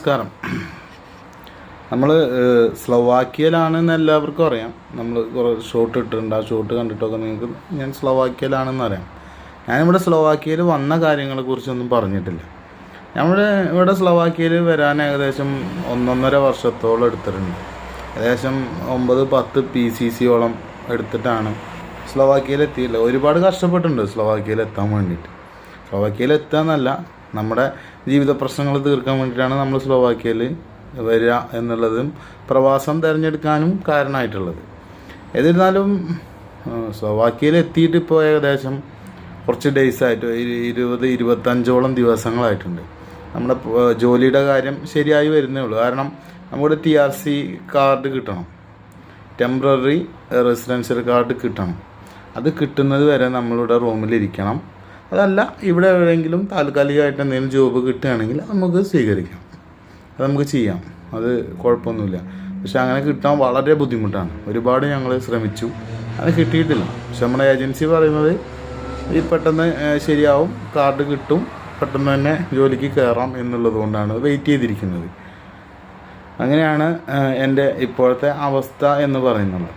നമസ്കാരം. നമ്മൾ സ്ലോവാക്യയിലാണെന്ന് എല്ലാവർക്കും അറിയാം. നമ്മൾ കുറേ ഷോട്ട് ഇട്ടിട്ടുണ്ട്. ആ ഷോട്ട് കണ്ടിട്ടൊക്കെ നിങ്ങൾക്ക് ഞാൻ സ്ലോവാക്യയിലാണെന്ന് അറിയാം. ഞാനിവിടെ സ്ലോവാക്യയിൽ വന്ന കാര്യങ്ങളെക്കുറിച്ചൊന്നും പറഞ്ഞിട്ടില്ല. ഇവിടെ സ്ലോവാക്യയിൽ വരാൻ ഏകദേശം 1.5 വർഷത്തോളം എടുത്തിട്ടുണ്ട്. ഏകദേശം 9-10 PCCയോളം എടുത്തിട്ടാണ് സ്ലോവാക്യയിൽ എത്തിയില്ല. ഒരുപാട് കഷ്ടപ്പെട്ടിട്ടുണ്ട് സ്ലോവാക്യയിൽ എത്താൻ വേണ്ടിയിട്ട്. സ്ലോവാക്യയിൽ എത്താന്നല്ല, നമ്മുടെ ജീവിത പ്രശ്നങ്ങൾ തീർക്കാൻ വേണ്ടിയിട്ടാണ് നമ്മൾ സ്ലോവാക്യയിൽ വരിക എന്നുള്ളതും പ്രവാസം തിരഞ്ഞെടുക്കാനും കാരണമായിട്ടുള്ളത്. എന്നിരുന്നാലും സ്ലോവാക്യയിൽ എത്തിയിട്ട് ഇപ്പോൾ ഏകദേശം കുറച്ച് ഡേയ്സായിട്ട് 20-25ഓളം ദിവസങ്ങളായിട്ടുണ്ട്. നമ്മുടെ ജോലിയുടെ കാര്യം ശരിയായി വരുന്നേ ഉള്ളൂ. കാരണം നമ്മുടെ TRC കാർഡ് കിട്ടണം, ടെമ്പററി റെസിഡൻഷ്യൽ കാർഡ് കിട്ടണം. അത് കിട്ടുന്നത് വരെ നമ്മളിവിടെ റൂമിലിരിക്കണം. അതല്ല, ഇവിടെ എവിടെയെങ്കിലും താൽക്കാലികമായിട്ട് എന്തെങ്കിലും ജോബ് കിട്ടുകയാണെങ്കിൽ നമുക്ക് സ്വീകരിക്കാം, അത് നമുക്ക് ചെയ്യാം, അത് കുഴപ്പമൊന്നുമില്ല. പക്ഷെ അങ്ങനെ കിട്ടാൻ വളരെ ബുദ്ധിമുട്ടാണ്. ഒരുപാട് ഞങ്ങൾ ശ്രമിച്ചു, അത് കിട്ടിയിട്ടില്ല. പക്ഷെ നമ്മുടെ ഏജൻസി പറയുന്നത് ഈ പെട്ടെന്ന് ശരിയാവും, കാർഡ് കിട്ടും, പെട്ടെന്ന് തന്നെ ജോലിക്ക് കയറാം എന്നുള്ളത് കൊണ്ടാണ് വെയിറ്റ് ചെയ്തിരിക്കുന്നത്. അങ്ങനെയാണ് എൻ്റെ ഇപ്പോഴത്തെ അവസ്ഥ എന്ന് പറയുന്നത്.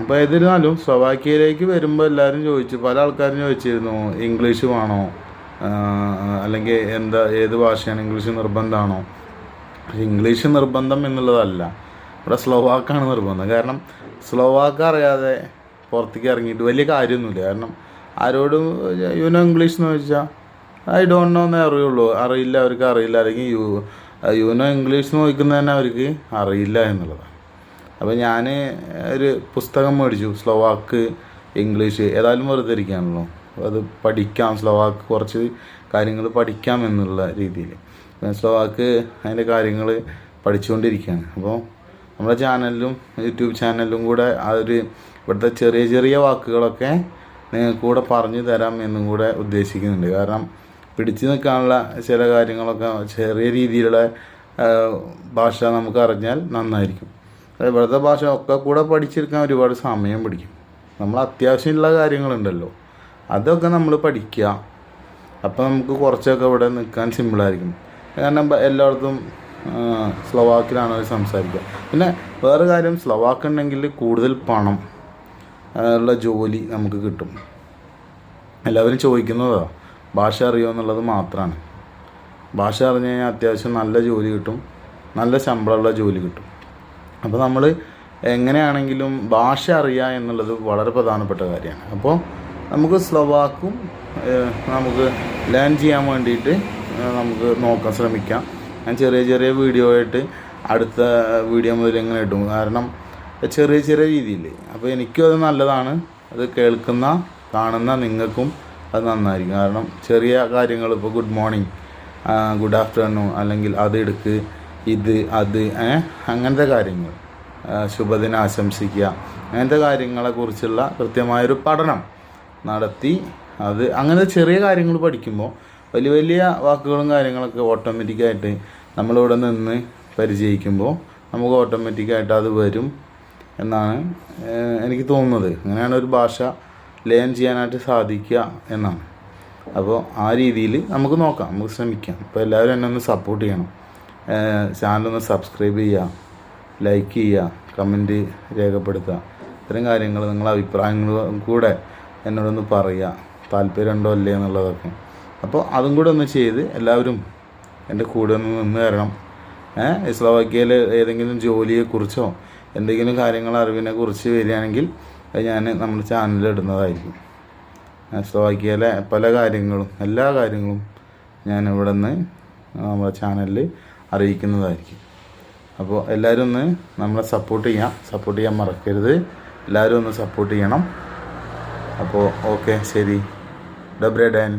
അപ്പോൾ എന്നിരുന്നാലും സ്ലോവാക്യയിലേക്ക് വരുമ്പോൾ എല്ലാവരും പല ആൾക്കാരും ചോദിച്ചിരുന്നു, ഇംഗ്ലീഷ് വേണോ, അല്ലെങ്കിൽ ഏത് ഭാഷയാണ്, ഇംഗ്ലീഷ് നിർബന്ധമാണോ? ഇംഗ്ലീഷ് നിർബന്ധം എന്നുള്ളതല്ല, ഇവിടെ സ്ലോവാക്കാണ് നിർബന്ധം. കാരണം സ്ലോവാക്ക് അറിയാതെ പുറത്തേക്ക് ഇറങ്ങിയിട്ട് വലിയ കാര്യമൊന്നുമില്ല. കാരണം ആരോടും ഇംഗ്ലീഷ് എന്ന് ചോദിച്ചാൽ ഐ ഡോണ്ട് നോ എന്നേ അറിയില്ല, അവർക്ക് അറിയില്ല. അല്ലെങ്കിൽ ഇംഗ്ലീഷ് നോക്കുന്നത് തന്നെ അവർക്ക് അറിയില്ല എന്നുള്ളതാണ്. അപ്പോൾ ഞാൻ ഒരു പുസ്തകം മേടിച്ചു, സ്ലോവാക്ക് ഇംഗ്ലീഷ്. ഏതായാലും വെറുതെ ഇരിക്കുകയാണല്ലോ, അത് പഠിക്കാം, സ്ലോവാക്ക് കുറച്ച് കാര്യങ്ങൾ പഠിക്കാം എന്നുള്ള രീതിയിൽ സ്ലോവാക്ക് അതിൻ്റെ കാര്യങ്ങൾ പഠിച്ചുകൊണ്ടിരിക്കുകയാണ്. അപ്പോൾ നമ്മുടെ ചാനലിലും യൂട്യൂബ് ചാനലിലും കൂടെ ഇവിടുത്തെ ചെറിയ ചെറിയ വാക്കുകളൊക്കെ നിങ്ങൾക്ക് കൂടെ പറഞ്ഞു തരാം എന്നും കൂടെ ഉദ്ദേശിക്കുന്നുണ്ട്. കാരണം പിടിച്ചു നിൽക്കാനുള്ള ചില കാര്യങ്ങളൊക്കെ ചെറിയ രീതിയിലുള്ള ഭാഷ നമുക്ക് അറിഞ്ഞാൽ നന്നായിരിക്കും. ഇവിടുത്തെ ഭാഷ ഒക്കെ കൂടെ പഠിച്ചെടുക്കാൻ ഒരുപാട് സമയം പിടിക്കും. നമ്മൾ അത്യാവശ്യമുള്ള കാര്യങ്ങളുണ്ടല്ലോ, അതൊക്കെ നമ്മൾ പഠിക്കുക. അപ്പോൾ നമുക്ക് കുറച്ചൊക്കെ ഇവിടെ നിൽക്കാൻ സിമ്പിളായിരിക്കും. കാരണം എല്ലായിടത്തും സ്ലോവാക്കിലാണ് അവർ സംസാരിക്കുക. പിന്നെ വേറെ കാര്യം, സ്ലോവാക്ക് ഉണ്ടെങ്കിൽ കൂടുതൽ പണം ഉള്ള ജോലി നമുക്ക് കിട്ടും. എല്ലാവരും ചോദിക്കുന്നതാണ് ഭാഷ അറിയുമോ എന്നുള്ളത് മാത്രമാണ്. ഭാഷ അറിഞ്ഞു കഴിഞ്ഞാൽ അത്യാവശ്യം നല്ല ജോലി കിട്ടും, നല്ല ശമ്പളമുള്ള ജോലി കിട്ടും. അപ്പോൾ നമ്മൾ എങ്ങനെയാണെങ്കിലും ഭാഷ അറിയുക എന്നുള്ളത് വളരെ പ്രധാനപ്പെട്ട കാര്യമാണ്. അപ്പോൾ നമുക്ക് സ്ലോവാക്കും നമുക്ക് ലേൺ ചെയ്യാൻ വേണ്ടിയിട്ട് നമുക്ക് ശ്രമിക്കാം. ഞാൻ ചെറിയ ചെറിയ വീഡിയോ ആയിട്ട് അടുത്ത വീഡിയോ മുതൽ ഇങ്ങനെ ഇടും. കാരണം ചെറിയ ചെറിയ രീതിയിൽ. അപ്പോൾ എനിക്കും അത് നല്ലതാണ്, അത് കാണുന്ന നിങ്ങൾക്കും അത് നന്നായിരിക്കും. കാരണം ചെറിയ കാര്യങ്ങൾ, ഇപ്പോൾ ഗുഡ് മോർണിംഗ്, ഗുഡ് ആഫ്റ്റർനൂൺ, അല്ലെങ്കിൽ അത് എടുക്ക്, അത് അങ്ങനത്തെ കാര്യങ്ങൾ, ശുഭദിനം ആശംസിക്കുക, അങ്ങനത്തെ കാര്യങ്ങളെക്കുറിച്ചുള്ള കൃത്യമായൊരു പഠനം നടത്തി അങ്ങനെ ചെറിയ കാര്യങ്ങൾ പഠിക്കുമ്പോൾ വലിയ വലിയ വാക്കുകളും കാര്യങ്ങളൊക്കെ ഓട്ടോമാറ്റിക്കായിട്ട് നമ്മളിവിടെ നിന്ന് പരിചയിക്കുമ്പോൾ നമുക്ക് ഓട്ടോമാറ്റിക്കായിട്ട് അത് വരും എന്നാണ് എനിക്ക് തോന്നുന്നത്. അങ്ങനെയാണ് ഒരു ഭാഷ ലേൺ ചെയ്യാനായിട്ട് സാധിക്കുക എന്നാണ്. അപ്പോൾ ആ രീതിയിൽ നമുക്ക് നോക്കാം, നമുക്ക് ശ്രമിക്കാം. അപ്പോൾ എല്ലാവരും എന്നെ ഒന്ന് സപ്പോർട്ട് ചെയ്യണം. ചാനലൊന്ന് സബ്സ്ക്രൈബ് ചെയ്യുക, ലൈക്ക് ചെയ്യുക, കമൻറ്റ് രേഖപ്പെടുത്തുക. ഇത്തരം കാര്യങ്ങൾ, നിങ്ങളുടെ അഭിപ്രായങ്ങളും കൂടെ എന്നോടൊന്ന് പറയുക, താല്പര്യമുണ്ടോ അല്ലേ എന്നുള്ളതൊക്കെ. അപ്പോൾ അതും കൂടെ ഒന്ന് ചെയ്ത് എല്ലാവരും എൻ്റെ കൂടെ ഒന്ന് നിന്ന് തരണം. സ്ലോവാക്യയിൽ ഏതെങ്കിലും ജോലിയെക്കുറിച്ചോ എന്തെങ്കിലും കാര്യങ്ങൾ അറിവിനെക്കുറിച്ച് വരികയാണെങ്കിൽ ഞാൻ നമ്മുടെ ചാനലിൽ ഇടുന്നതായിരിക്കും. സ്ലോവാക്യയിലെ പല കാര്യങ്ങളും, എല്ലാ കാര്യങ്ങളും ഞാൻ ഇവിടെ നിന്ന് നമ്മുടെ ചാനലിൽ അറിയിക്കുന്നതായിരിക്കും. അപ്പോൾ എല്ലാവരും ഒന്ന് നമ്മളെ സപ്പോർട്ട് ചെയ്യാൻ മറക്കരുത്. എല്ലാവരും ഒന്ന് സപ്പോർട്ട് ചെയ്യണം. അപ്പോൾ ഓക്കെ, ശരി, ഡബ്രേ ഡാൻ.